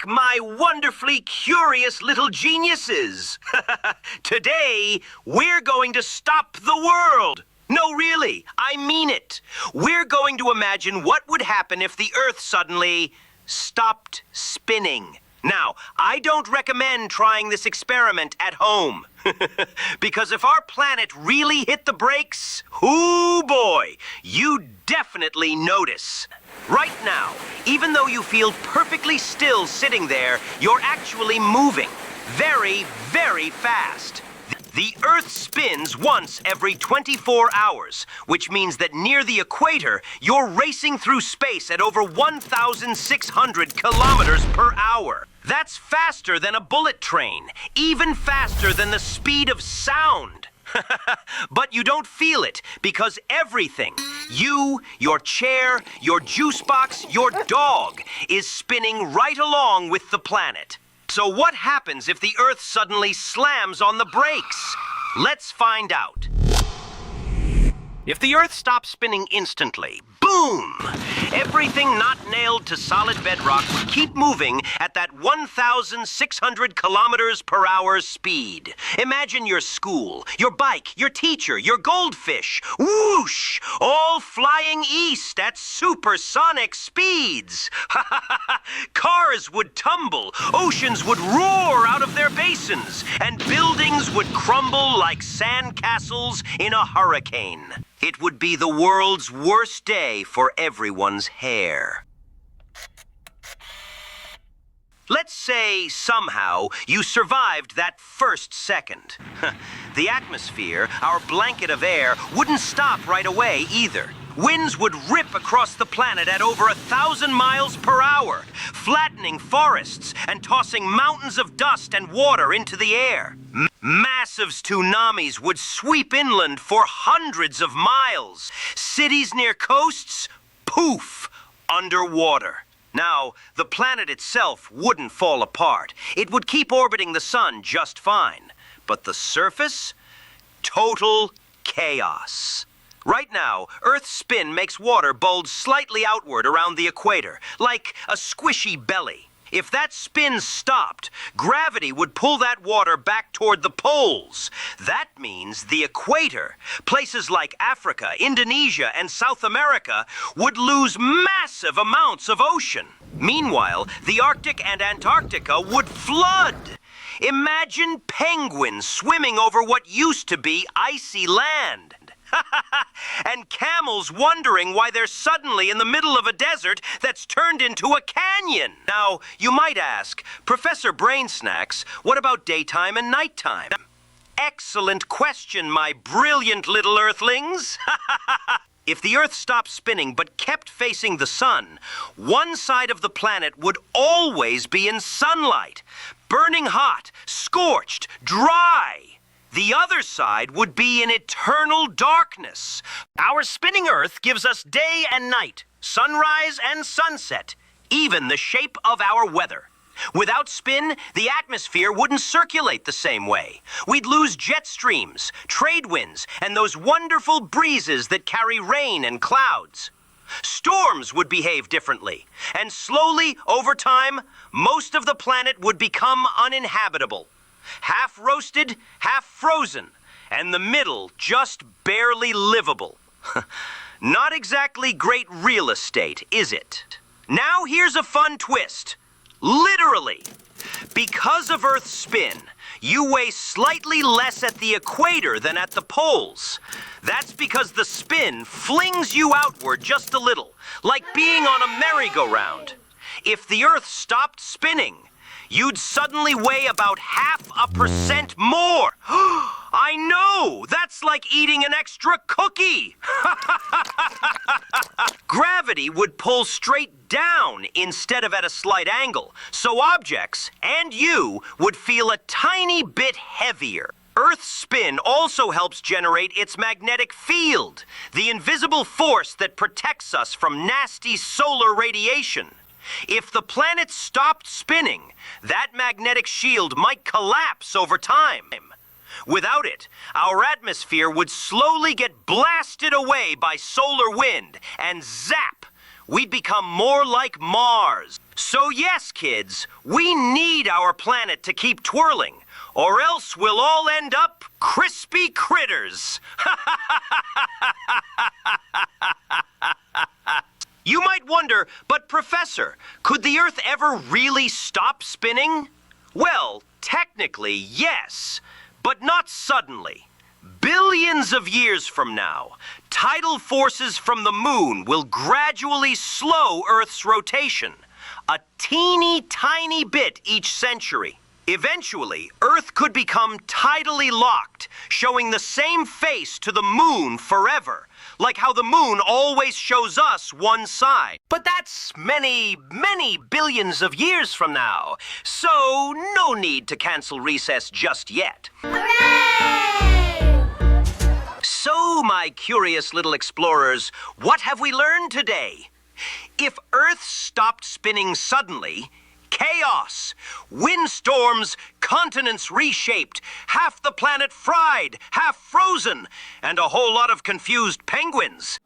my wonderfully curious little geniuses. Today, we're going to stop the world. No, really, I mean it. We're going to imagine what would happen if the Earth suddenly stopped spinning. Now, I don't recommend trying this experiment at home. Because if our planet really hit the brakes, oh boy, you definitely notice. Right now, even though you feel perfectly still sitting there, you're actually moving very, very fast. The Earth spins once every 24 hours, which means that near the equator, you're racing through space at over 1,600 kilometers per hour. That's faster than a bullet train, even faster than the speed of sound. But you don't feel it, because everything, you, your chair, your juice box, your dog, is spinning right along with the planet. So what happens if the Earth suddenly slams on the brakes? Let's find out. If the Earth stops spinning instantly, boom! Everything not nailed to solid bedrock would keep moving at that 1,600 kilometers per hour speed. Imagine your school, your bike, your teacher, your goldfish, whoosh, all flying east at supersonic speeds. Cars would tumble, oceans would roar out of their basins, and buildings would crumble like sandcastles in a hurricane. It would be the world's worst day for everyone's hair. Let's say, somehow, you survived that first second. The atmosphere, our blanket of air, wouldn't stop right away either. Winds would rip across the planet at over 1,000 miles per hour, flattening forests and tossing mountains of dust and water into the air. Massive tsunamis would sweep inland for hundreds of miles. Cities near coasts, poof, underwater. Now, the planet itself wouldn't fall apart. It would keep orbiting the sun just fine. But the surface? Total chaos. Right now, Earth's spin makes water bulge slightly outward around the equator, like a squishy belly. If that spin stopped, gravity would pull that water back toward the poles. That means the equator, places like Africa, Indonesia, and South America, would lose massive amounts of ocean. Meanwhile, the Arctic and Antarctica would flood. Imagine penguins swimming over what used to be icy land. And camels wondering why they're suddenly in the middle of a desert that's turned into a canyon. Now, you might ask, Professor Brain Snacks, what about daytime and nighttime? Excellent question, my brilliant little earthlings. If the Earth stopped spinning but kept facing the sun, one side of the planet would always be in sunlight, burning hot, scorched, dry. The other side would be in eternal darkness. Our spinning Earth gives us day and night, sunrise and sunset, even the shape of our weather. Without spin, the atmosphere wouldn't circulate the same way. We'd lose jet streams, trade winds, and those wonderful breezes that carry rain and clouds. Storms would behave differently, and slowly, over time, most of the planet would become uninhabitable. Half roasted, half frozen, and the middle just barely livable. Not exactly great real estate, is it? Now here's a fun twist. Literally, because of Earth's spin, you weigh slightly less at the equator than at the poles. That's because the spin flings you outward just a little, like being on a merry-go-round. If the Earth stopped spinning, you'd suddenly weigh about 0.5% more. I know! That's like eating an extra cookie! Gravity would pull straight down instead of at a slight angle, so objects, and you, would feel a tiny bit heavier. Earth's spin also helps generate its magnetic field, the invisible force that protects us from nasty solar radiation. If the planet stopped spinning, that magnetic shield might collapse over time. Without it, our atmosphere would slowly get blasted away by solar wind, and zap, we'd become more like Mars. So yes, kids, we need our planet to keep twirling, or else we'll all end up crispy critters. You might wonder, but Professor, could the Earth ever really stop spinning? Well, technically, yes, but not suddenly. Billions of years from now, tidal forces from the moon will gradually slow Earth's rotation, a teeny tiny bit each century. Eventually, Earth could become tidally locked, showing the same face to the moon forever, like how the moon always shows us one side. But that's many, many billions of years from now, so no need to cancel recess just yet. Hooray! So, my curious little explorers, what have we learned today? If Earth stopped spinning suddenly, chaos, windstorms, continents reshaped, half the planet fried, half frozen, and a whole lot of confused penguins.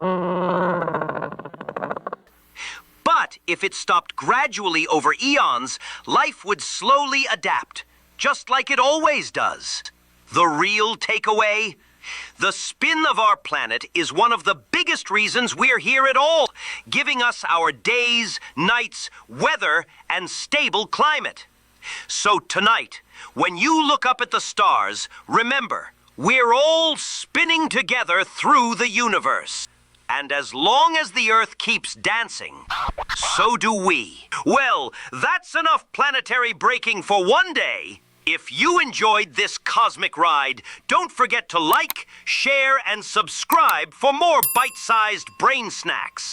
But if it stopped gradually over eons, life would slowly adapt, just like it always does. The real takeaway? The spin of our planet is one of the biggest reasons we're here at all, giving us our days, nights, weather, and stable climate. So tonight, when you look up at the stars, remember, we're all spinning together through the universe. And as long as the Earth keeps dancing, so do we. Well, that's enough planetary breaking for one day. If you enjoyed this cosmic ride, don't forget to like, share, and subscribe for more bite-sized brain snacks.